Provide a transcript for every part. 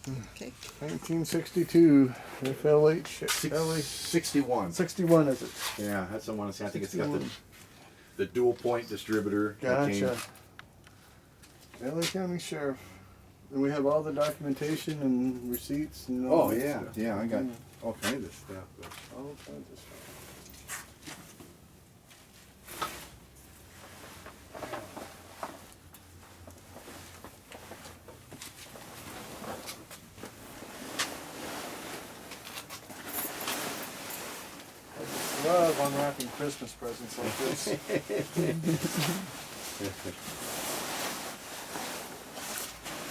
Okay. 1962 FLH. 61. 61 is it? Yeah, that's the one. I think it's got the dual point distributor. Gotcha. LA County Sheriff. And we have all the documentation and receipts and all that yeah, stuff. yeah. I got all kinds of stuff. All kinds of stuff. I love unwrapping Christmas presents like this.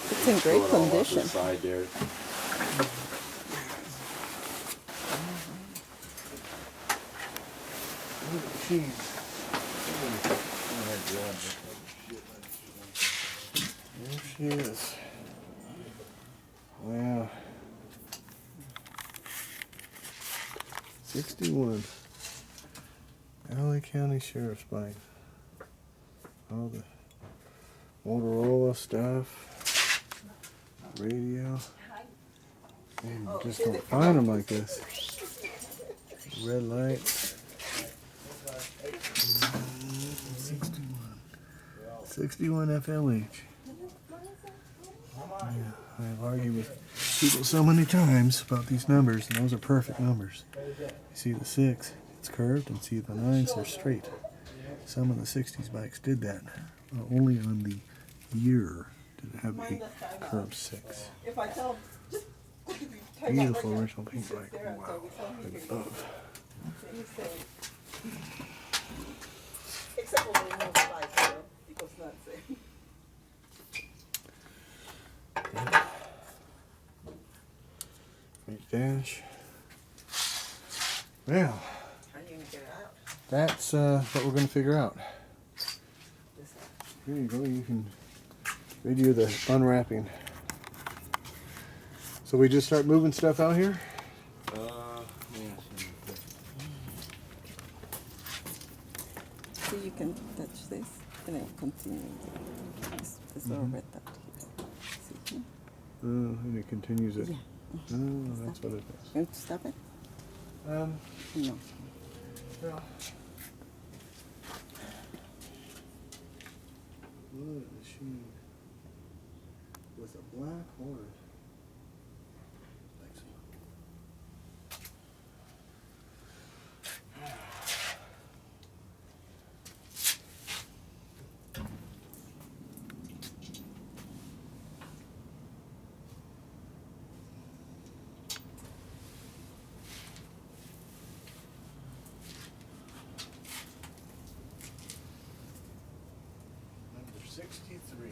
It's in great condition. Side there. There she is. Wow. 61. LA County Sheriff's Bike. All the Motorola stuff. Radio. Man, you just don't find them like this. Red light. 61 FLH. Yeah, I've argued with people so many times about these numbers, and those are perfect numbers. You see the 6, it's curved, and see the 9s, they're straight. Some of the 60s bikes did that. Only on the year did it have a curved 6. Beautiful original paint bike. Wow. Except when we move the bike, so it goes nuts. Great dash. Well, How are you gonna get it out? that's what we're going to figure out. Here you go. You can video the unwrapping. So we just start moving stuff out here? Yeah. So you can touch this and then continue. This little red dot here. See? And it continues it. Yeah. Oh, that's what it is. You want to stop it? No. Well. What a machine. With a black horse. Number 63.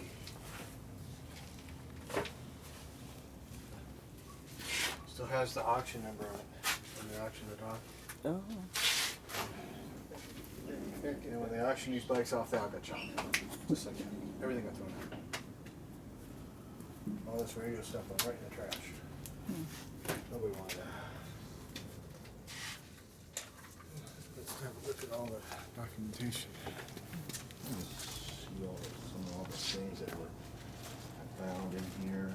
Still has the auction number on it when they auction it off. Oh. And when they auction these bikes off, they all got shot. Just like that. Everything got thrown out. All this radio stuff went right in the trash. Nobody wanted that. Let's have a look at all the documentation. See some of all the things that were found in here.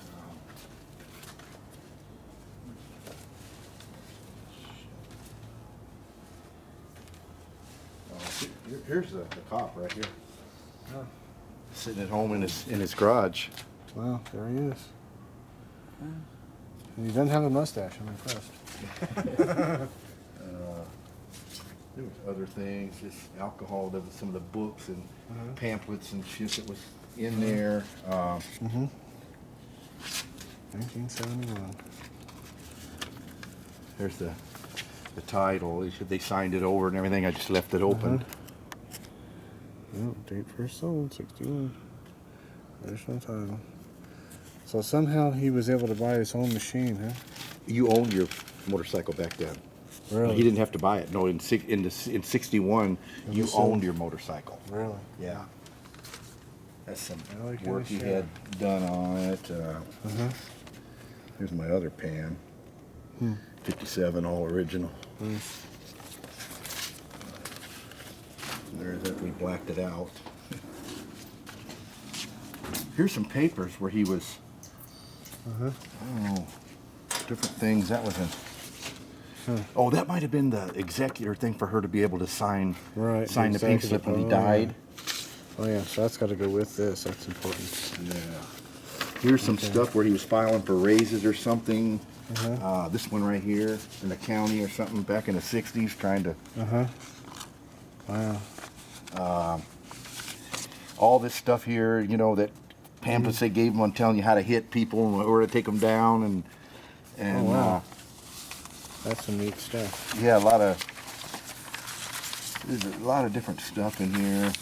Here's the cop right here. Oh. Sitting at home in his garage. Well, there he is. And he doesn't have a mustache. I'm impressed. There was other things, just alcohol. There was some of the books and pamphlets and shit that was in there. 1971. There's the title. They signed it over and everything. I just left it open. Oh, date first sold, 61. Additional title. So somehow he was able to buy his own machine, huh? You owned your motorcycle back then. Really? He didn't have to buy it. No, in 61, you owned your motorcycle. Really? Yeah. That's some I like work how he they had done on it. Here's my other pan. 57, all original. There's that. We blacked it out. Here's some papers where he was Oh, different things. That was in. Oh, that might have been the executor thing for her to be able to sign the pink slip when he died. Oh yeah, so that's got to go with this. That's important. Yeah. Here's some stuff where he was filing for raises or something. This one right here in the county or something back in the 60s trying to... Wow. All this stuff here, you know, that pamphlets they gave him on telling you how to hit people and where to take them down. And oh, wow. That's some neat stuff. Yeah, there's a lot of different stuff in here.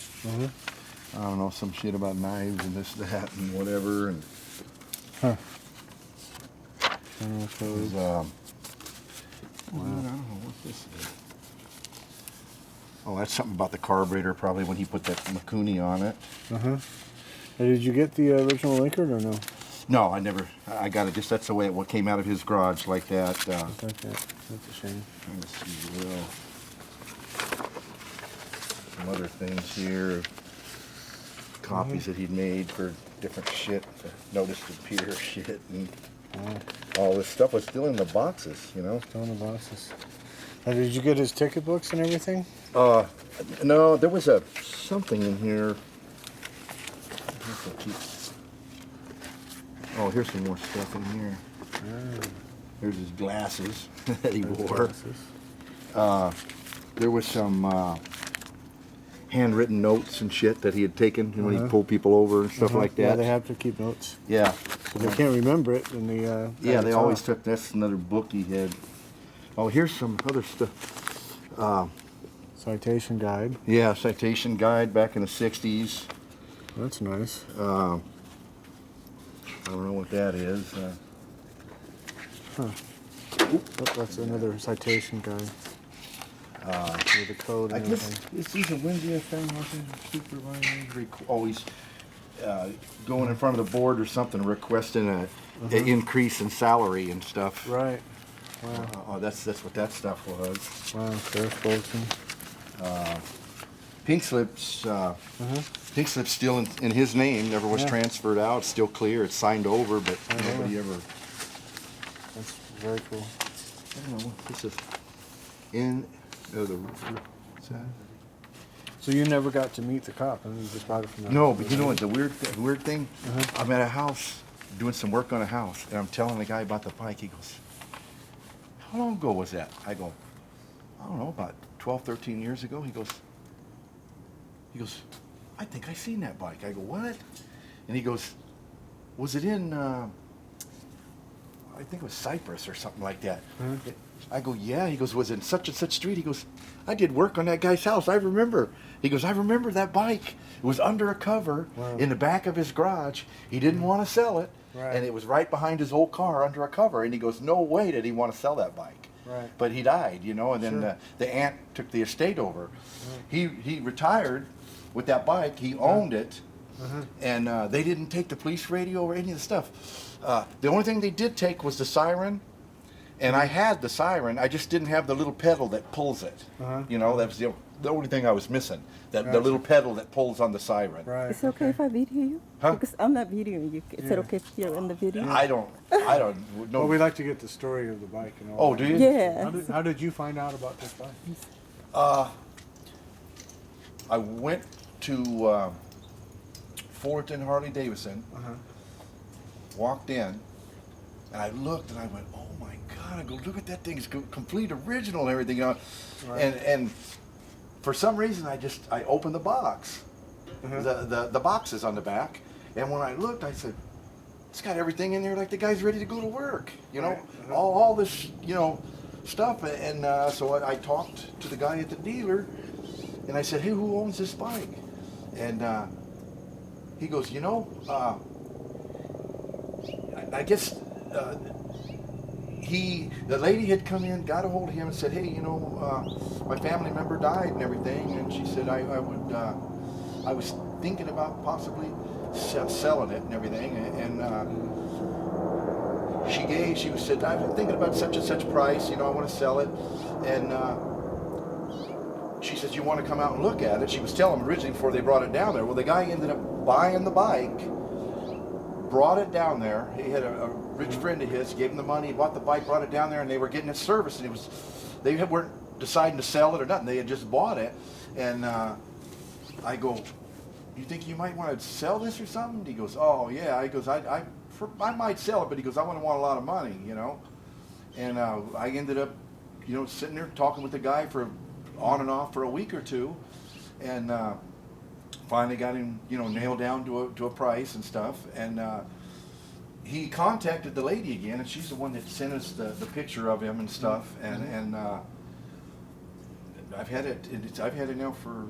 I don't know, some shit about knives and this, that, and whatever. And there's, I don't know what this is. Oh, that's something about the carburetor, probably when he put that Makuni on it. Did you get the original Lincoln or no? No, I never. I got it just that's the way it came out of his garage like that. Like that. That's a shame. Trying to see some other things here. Copies that he'd made for different shit, for notice to appear shit, and all this stuff was still in the boxes, you know. Still in the boxes. Now, did you get his ticket books and everything? No, there was something in here. Oh, here's some more stuff in here. Here's his glasses that he wore. There was some handwritten notes and shit that he had taken when he pulled people over and stuff like that. Yeah, they have to keep notes. Yeah. If they can't remember it, then they... yeah, they always took... That's another book he had. Oh, here's some other stuff. Citation guide. Yeah, citation guide back in the 60s. That's nice. I don't know what that is. Oh, that's another citation guide. With the code and I guess everything. it's either Wendy or thing. Supervisor. Always going in front of the board or something, requesting an increase in salary and stuff. Right. Wow. Oh, that's what that stuff was. Wow, Sheriff Bolton. Pink slips. Pink slip's still in his name. Never was transferred out. It's still clear. It's signed over, but nobody ever. That's very cool. I don't know what this is. What's that? So you never got to meet the cop, and you just bought it from the... No, but you know what? The weird thing. I'm at a house doing some work on a house, and I'm telling the guy about the bike. He goes, "How long ago was that?" I go, "I don't know, about 12, 13 years ago." He goes, "I think I seen that bike." I go, "What?" And he goes, "Was it in, I think it was Cyprus or something like that." I go, "Yeah." He goes, "Was it in such and such street?" He goes, "I did work on that guy's house. I remember." He goes, "I remember that bike. It was under a cover in the back of his garage. He didn't want to sell it, and it was right behind his old car under a cover." And he goes, "No way did he want to sell that bike." Right. But he died, you know, and then the aunt took the estate over. He retired with that bike. He owned it, and they didn't take the police radio or any of the stuff. The only thing they did take was the siren, and I had the siren. I just didn't have the little pedal that pulls it. You know, that was the only thing I was missing. The little pedal that pulls on the siren. Right. Is it okay if I video you? Huh? Because I'm not videoing you. Is it okay if you're in the video? I don't know. Well, we like to get the story of the bike and all. Oh, do you? Yeah. How did you find out about this bike? I went to Fullerton Harley Davidson, walked in, and I looked and I went, "Oh my God!" I go, "Look at that thing! It's complete original and everything." You know? And for some reason, I opened the box, the boxes on the back, and when I looked, I said, "It's got everything in there like the guy's ready to go to work." You know, all this, you know, stuff. And so I talked to the guy at the dealer, and I said, "Hey, who owns this bike?" And he goes, "You know, I guess the lady had come in, got a hold of him, and said, 'Hey, you know, my family member died and everything,' and she said I was thinking about possibly selling it and everything, and she said, 'I've been thinking about such and such price, you know, I want to sell it,' and she says, 'You want to come out and look at it?' She was telling him originally before they brought it down there. Well, the guy ended up buying the bike, brought it down there. He had a rich friend of his, gave him the money, bought the bike, brought it down there, and they were getting it serviced. And they weren't deciding to sell it or nothing. They had just bought it. And I go, you think you might want to sell this or something? He goes, oh yeah. He goes, I might sell it, but he goes, I wouldn't want a lot of money, you know. And I ended up, you know, sitting there talking with the guy for on and off for a week or two, and finally got him, you know, nailed down to a price and stuff. And he contacted the lady again, and she's the one that sent us the picture of him and stuff. And I've had it now for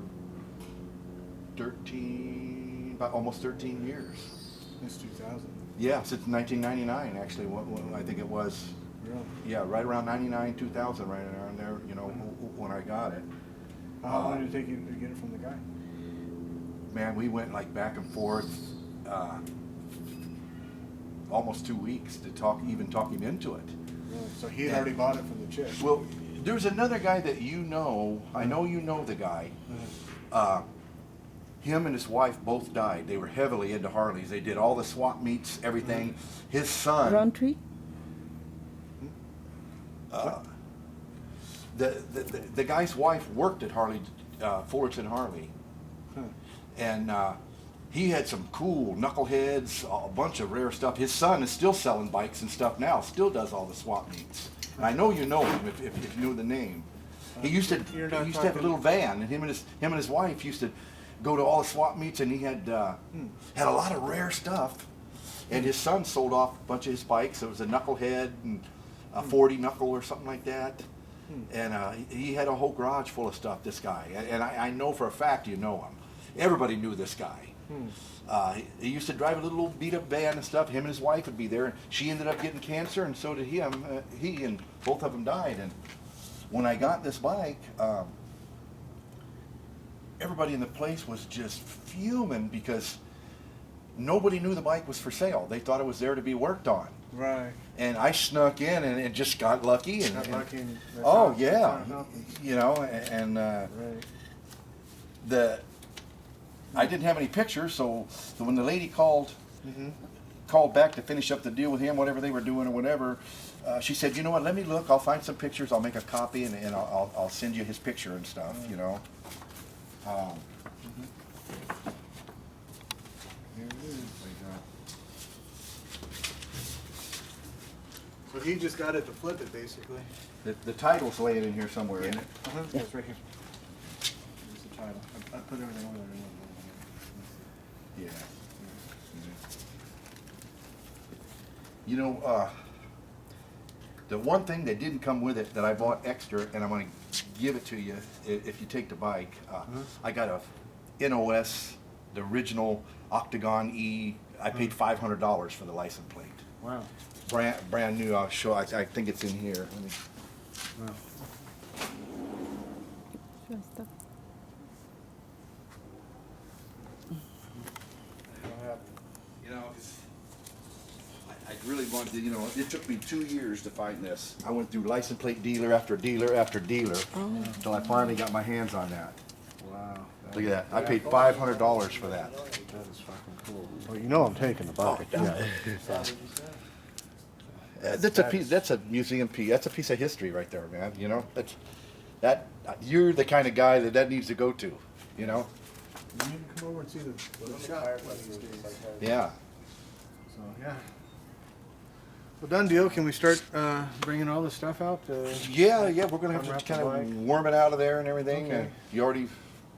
almost 13 years. Since 2000. Yeah, since 1999 actually. I think it was. Really? Yeah, right around 99, 2000, right around there. You know, when I got it. How long did it take you to get it from the guy? Man, we went like back and forth, almost 2 weeks to talk him into it. Really? So he had already bought it from the chick. Well, there's another guy that you know. I know you know the guy. Him and his wife both died. They were heavily into Harleys. They did all the swap meets, everything. His son. Roundtree? The guy's wife worked at Harley, Fullerton Harley, and he had some cool knuckleheads, a bunch of rare stuff. His son is still selling bikes and stuff now. Still does all the swap meets. And I know you know him if you knew the name. He used to have a little van, and him and his wife used to go to all the swap meets, and he had a lot of rare stuff. And his son sold off a bunch of his bikes. It was a knucklehead and a 40 knuckle or something like that. And he had a whole garage full of stuff, this guy. And I know for a fact you know him. Everybody knew this guy. He used to drive a little old beat-up van and stuff. Him and his wife would be there. And she ended up getting cancer, and so did him. He and both of them died. And when I got this bike, everybody in the place was just fuming because nobody knew the bike was for sale. They thought it was there to be worked on. Right. And I snuck in and just got lucky. And, Oh yeah, you know, and right. I didn't have any pictures, so when the lady called back to finish up the deal with him, whatever they were doing or whatever, she said, you know what, let me look, I'll find some pictures, I'll make a copy, and I'll send you his picture and stuff, you know. Here it is. So he just got it to flip it, basically. The title's laying in here somewhere, isn't it? It's right here. Here's the title. I put everything over there. Yeah. You know, the one thing that didn't come with it that I bought extra, and I'm going to give it to you if you take the bike, I got a NOS, the original Octagon E. I paid $500 for the license plate. Wow. Brand new. I'll show. I think it's in here. Let me. Wow. Sure stuff. You know, 'cause I really wanted to, you know, it took me 2 years to find this. I went through license plate dealer after dealer after dealer until I finally got my hands on that. Wow. Look at that. I paid $500 for that. That is fucking cool. Well, you know I'm taking the bike. That's a piece. That's a museum piece. That's a piece of history right there, man. You know, you're the kind of guy that needs to go to. You know. You need to come over and see the shop. Yeah. So yeah. Well, done deal. Can we start bringing all the stuff out? Yeah. We're gonna have Unwrap to the kind of bike. warm it out of there and everything. Okay. You already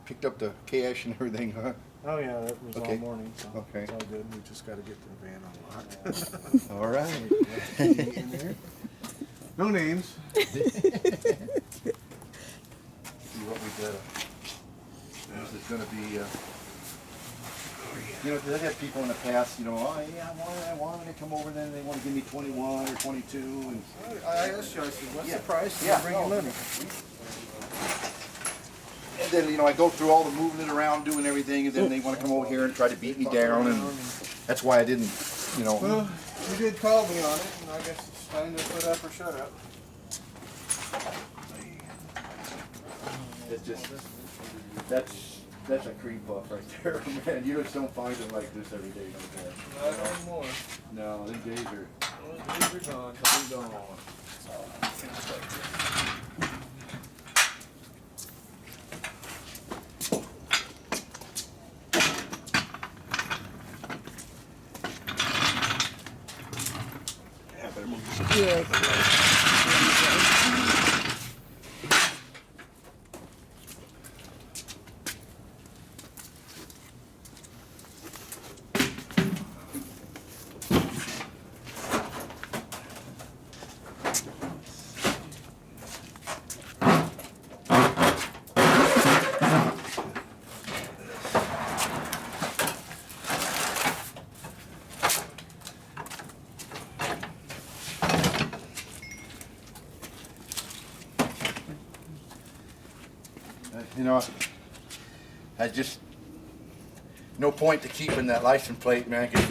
picked up the cash and everything, huh? Oh yeah, that was Okay. all morning. So Okay. It's all good. We just got to get the van unlocked. All right. In there. No names. See what we did. This is going to be, you know, they had people in the past, you know, oh yeah, I wanted to come over, then they want to give me 21 or 22. And I asked you, I said, what's Yeah. the price? Yeah. Bring your money. And then, you know, I go through all the moving it around, doing everything, and then they want to come over here and try to beat me down, and that's why I didn't, you know. Well, you did call me on it, and I guess it's time to put up or shut up. It's just, that's That's a cream puff right there, man. You just don't find them like this every day no more. Not anymore. No, them days are These are gone. gone. Yeah, better move this. Yes. You know, I just no point to keeping that license plate, man, because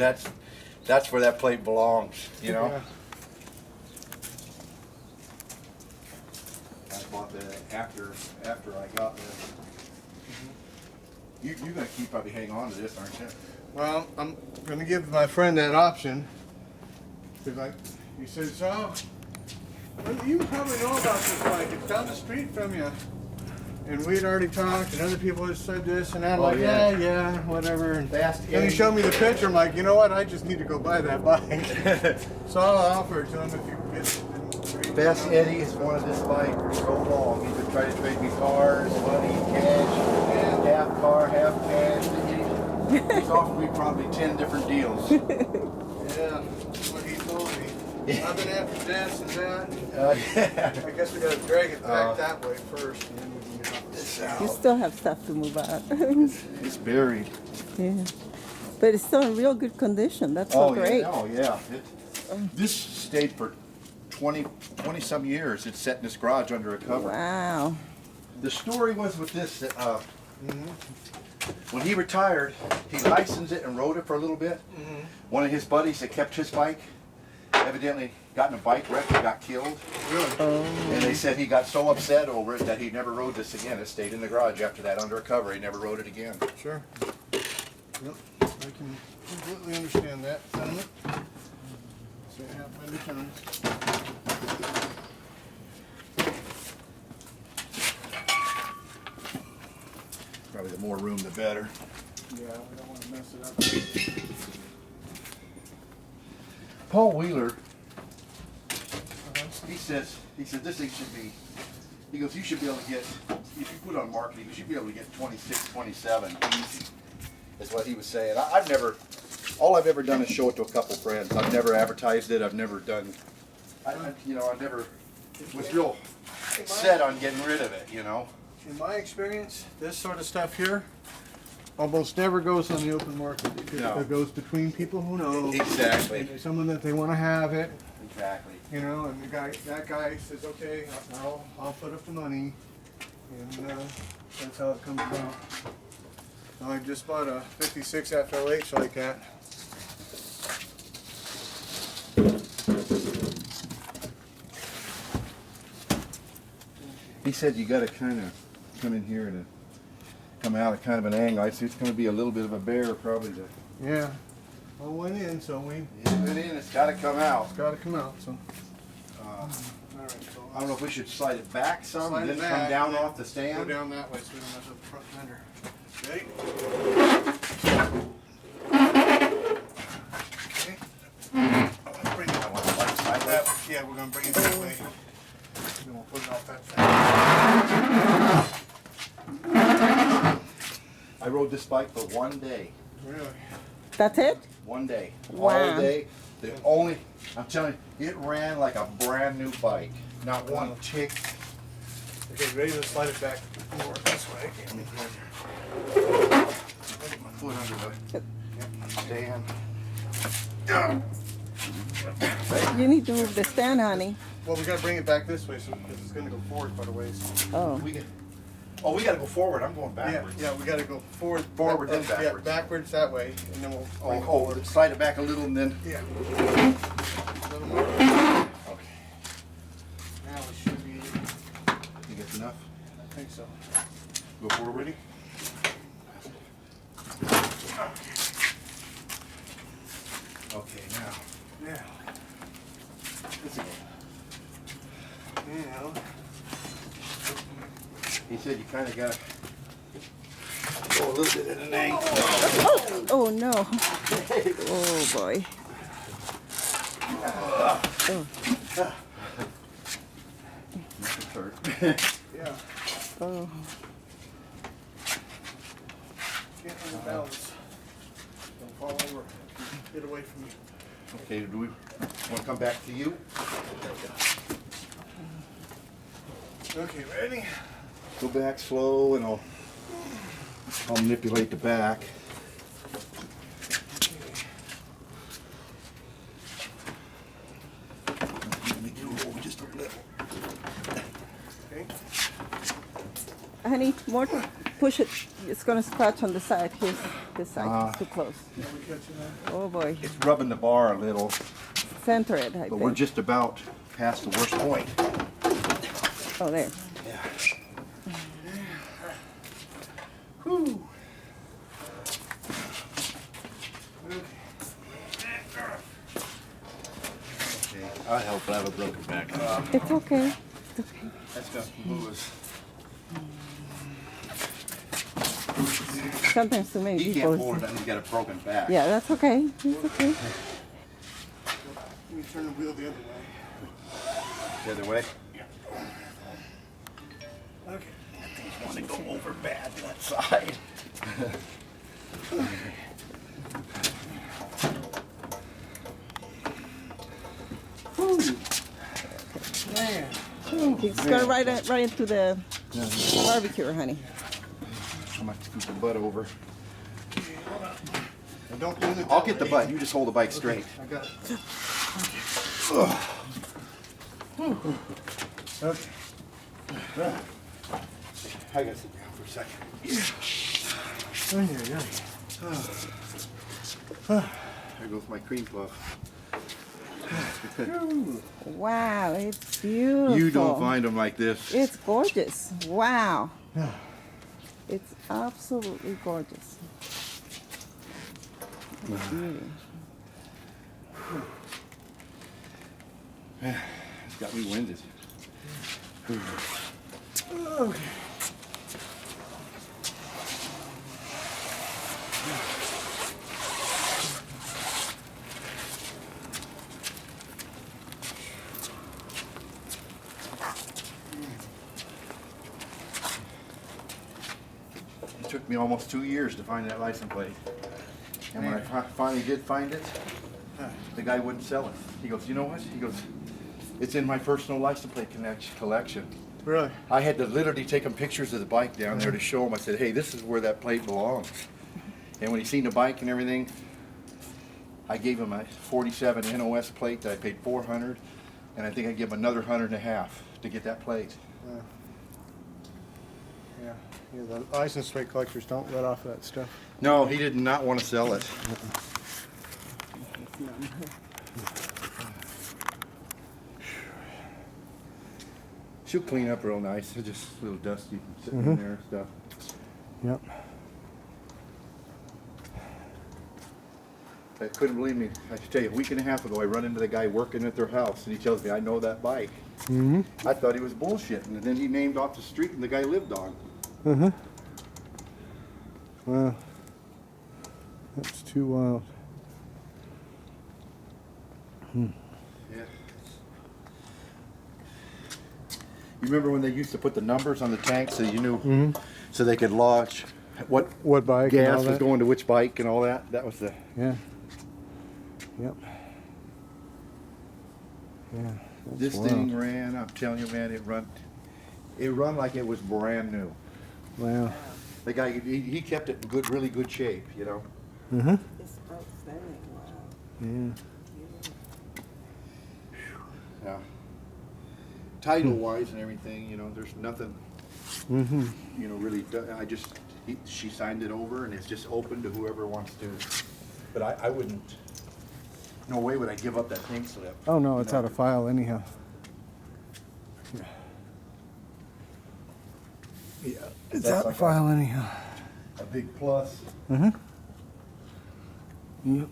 that's where that plate belongs. You know. Yeah. I bought that after I got this. You're gonna keep probably hang on to this, aren't you? Well, I'm gonna give my friend that option. Cause he says, "Oh, well, you probably know about this bike. It's down the street from you." And we'd already talked, and other people had said this and that. Oh, Like, yeah. yeah, whatever. And Fast then he Eddie. showed me the picture. I'm like, you know what? I just need to go buy that bike. So I'll offer it to him if you can get it. Best Eddie has wanted this bike for so long. He's been trying to trade me cars, money, cash, half car, half cash. He's offered me probably 10 different deals. Yeah, that's what he told me. I've been after this and that. Yeah. I guess we gotta drag it back that way first, and then we can get off this. You still have stuff to move out. It's buried. Yeah. But it's still in real good condition. That's so great. Yeah. Oh, yeah. This stayed for 20 some years. It's set in this garage under a cover. Wow. The story was with this, that when he retired, he licensed it and rode it for a little bit. One of his buddies that kept his bike evidently got in a bike wreck and got killed. Really? And they said he got so upset over it that he never rode this again. It stayed in the garage after that under a cover. He never rode it again. Sure. Yep. I can completely understand that sentiment. So it happened many times. Probably the more room, the better. Yeah, we don't want to mess it up. Paul Wheeler, he says this thing should be, he goes, you should be able to get, if you put it on marketing, you should be able to get 26, 27 easy, is what he was saying. I've never, all I've ever done is show it to a couple friends. I've never advertised it. I've never done, I never was real set on getting rid of it, you know. In my experience, this sort of stuff here almost never goes on the open market. No. It goes between people who know. Exactly. And there's someone that they want to have it, Exactly. you know, and that guy says, okay, I'll put up the money, and that's how it comes about. I just bought a 56 FLH like that. He said you got to kind of come in here and come out at kind of an angle. I see it's going to be a little bit of a bear probably to. Yeah. I went in, so we. Get in, it's got to come out. It's got to come out, so. Uh, All right, so I don't know if we should slide it back some Slide and it then back, come down and then off the go stand. down that way so we don't mess up the front fender. Ready? Okay. Bring it I want the light sideways. Yeah, we're gonna bring it that way. Then we'll put it off that side. I rode this bike for one day. Really? That's it? One day. Wow. All day. The only, I'm telling you, it ran like a brand new bike. Not one tick. Okay, ready to slide it back more this way. Put my foot under the stand. You need to move the stand, honey. Well, we gotta bring it back this way so because it's gonna go forward quite a ways. Oh. We got to go forward. I'm going backwards. Yeah, we gotta go forward. Forward, then Yeah, backwards. backwards that way, and then we'll bring it Oh, forward. slide it back a little and then. Yeah. Okay. Now we should be. You get enough? I think so. Go forward. He said you kind of got to go a little bit at an angle. Oh no. Oh boy. Oh. Yeah. Oh. Can't find the balance. Don't fall over. Get away from me. Okay, do we want to come back to you? Okay, ready? Go back slow and I'll manipulate the back. Let me do it over just a little. Okay. Honey, more to push it. It's gonna scratch on the side. Here's this side. It's too close. Are we catching that? Oh boy. It's rubbing the bar a little, Center it, I but think. we're just about past the worst point. Oh, there. Yeah. Whew. Okay, I'll help. I have a broken back. It's okay. It's okay. That's got some moves. Sometimes too many He people. can't pull it, and he's got a broken back. Yeah, that's okay. It's okay. Let me turn the wheel the other way. The other way. Okay. Things want to go over bad to that side. Man. He's gonna right into the barbecue, honey. I'm going to scoot the butt over. And don't do the I'll get the butt. You just hold the bike straight. I got it. Okay. I got to sit down for a second. There goes my cream puff. Wow, it's beautiful. You don't find them like this. It's gorgeous. Wow. Yeah. It's absolutely gorgeous. Beauty. It's got me winded. Okay. It took me almost 2 years to find that license plate. And when I finally did find it, the guy wouldn't sell it. He goes, you know what? He goes, it's in my personal license plate collection. Really? I had to literally take him pictures of the bike down there to show him. I said, hey, this is where that plate belongs. And when he seen the bike and everything, I gave him a 47 NOS plate that I paid $400, and I think I gave him another $150 to get that plate. Yeah. Yeah, the license plate collectors don't let off that stuff. No, he did not want to sell it. She'll clean up real nice. It's just a little dusty sitting in there and stuff. Yep. I couldn't believe me. I should tell you, a week and a half ago, I run into the guy working at their house, and he tells me, I know that bike. Mm-hmm. I thought he was bullshitting, and then he named off the street and the guy lived on. Uh-huh. Wow. That's too wild. Yeah. You remember when they used to put the numbers on the tank so you knew, so they could launch what What bike and all gas was that? going to which bike and all that? That was the... Yeah. Yep. Yeah. that's This wild. thing ran, I'm telling you, man, it run like it was brand new. Wow. The guy, he kept it in good, really good shape, you know. Uh-huh. It's outstanding. Wow. Yeah. Yeah. Title-wise and everything, you know, there's nothing, Mm-hmm. you know, really. She signed it over, and it's just open to whoever wants to. But I wouldn't. No way would I give up that pink slip. Oh no, you it's know. out of file anyhow. Yeah. Yeah. It's That's out like of file anyhow. A big plus. Uh-huh. Yep.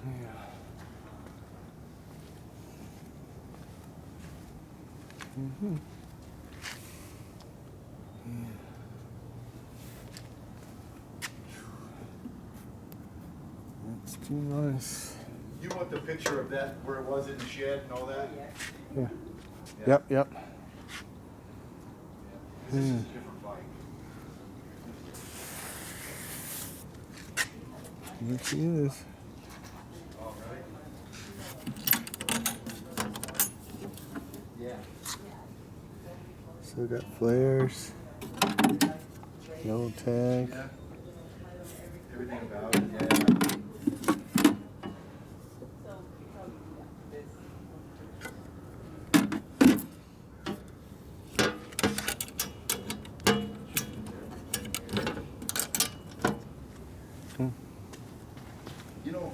Yeah. Mm-hmm. Nice. You want the picture of that where it was in the shed and all that? Yeah. Yep, yep. This is a different bike. There she is. All right. Yeah. Still got flares. Yellow tag. Yeah. Everything about it, yeah. You know,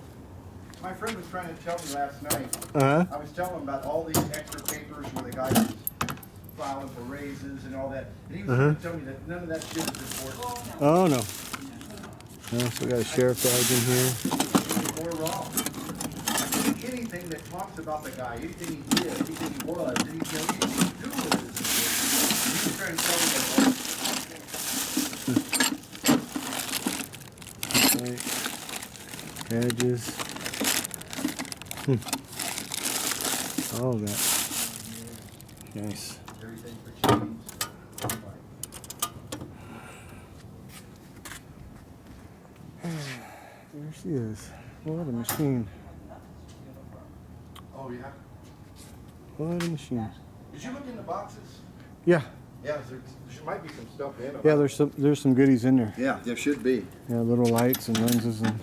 my friend was trying to tell me last night. Uh-huh. I was telling him about all these extra papers where the guy was filing for raises and all that. And he was trying to tell me that none of that shit is important. Oh, no. No, so we got a sheriff badge in here. Or wrong. Anything that talks about the guy, anything he did, anything he was, anything he could do with it is important. He was trying to tell me that. Badges. All of that. Nice. Everything for change. There she is. What a machine. Oh, yeah? What a machine. Did you look in the boxes? Yeah. Yeah, there might be some stuff in them. Yeah, there's some goodies in there. Yeah, there should be. Yeah, little lights and lenses and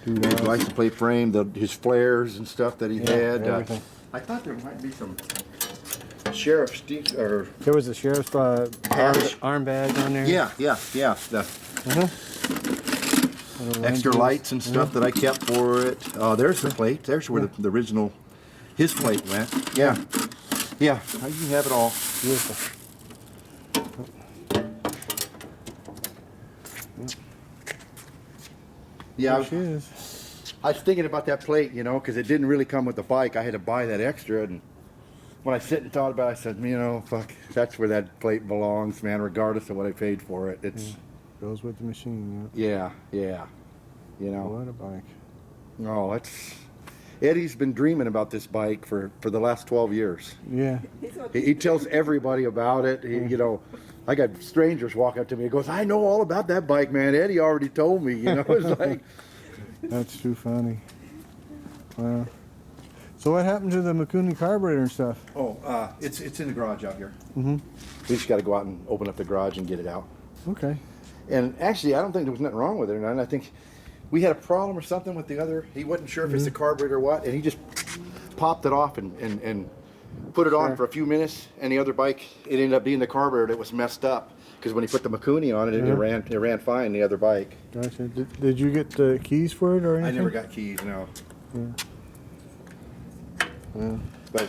doodads. License plate frame, his flares and stuff that he had. Everything. I thought there might be some sheriff's or There was a sheriff's arm badge on there. yeah. The Uh-huh. Little extra lenses. lights and stuff that I kept for it. Oh, there's the plate. There's where the original his plate went. Yeah. Yeah. You can have it all. Beautiful. Yeah. There she is. I was thinking about that plate, you know, because it didn't really come with the bike. I had to buy that extra, and when I sit and thought about it, I said, you know, fuck, that's where that plate belongs, man. Regardless of what I paid for it, it's Goes with the machine. yeah. You Yeah. know. What a bike. Oh, it's Eddie's been dreaming about this bike for the last 12 years. Yeah. He tells everybody about it. You know, I got strangers walking up to me. He goes, "I know all about that bike, man. Eddie already told me." You know, it's like, That's too funny. Wow. So what happened to the Mikuni carburetor and stuff? oh, it's in the garage out here. Mm-hmm. We just got to go out and open up the garage and get it out. Okay. And actually, I don't think there was nothing wrong with it or nothing. I think we had a problem or something with the other. He wasn't sure if it's the carburetor or what, and he just popped it off and put it on Sure. for a few minutes. And the other bike, it ended up being the carburetor that was messed up because when he put the Mikuni on it, it ran fine. The other bike. Gotcha. Did you get the keys for it or anything? I never got keys, no. Yeah. But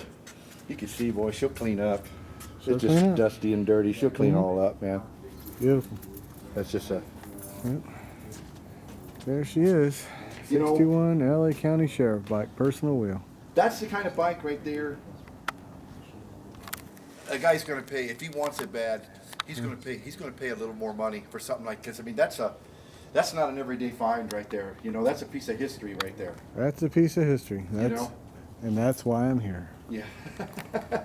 you can see, boy, she'll clean up. She'll It's just clean up. dusty and dirty. She'll clean all up, man. Beautiful. That's just a. Yep. There she is. You know- 61 LA County Sheriff bike, personal wheel. That's the kind of bike right there. A guy's going to pay if he wants it bad. He's going to pay. He's going to pay a little more money for something like this. I mean, that's not an everyday find right there. You know, that's a piece of history right there. That's a piece of history. That's, know? And that's why I'm here. Yeah.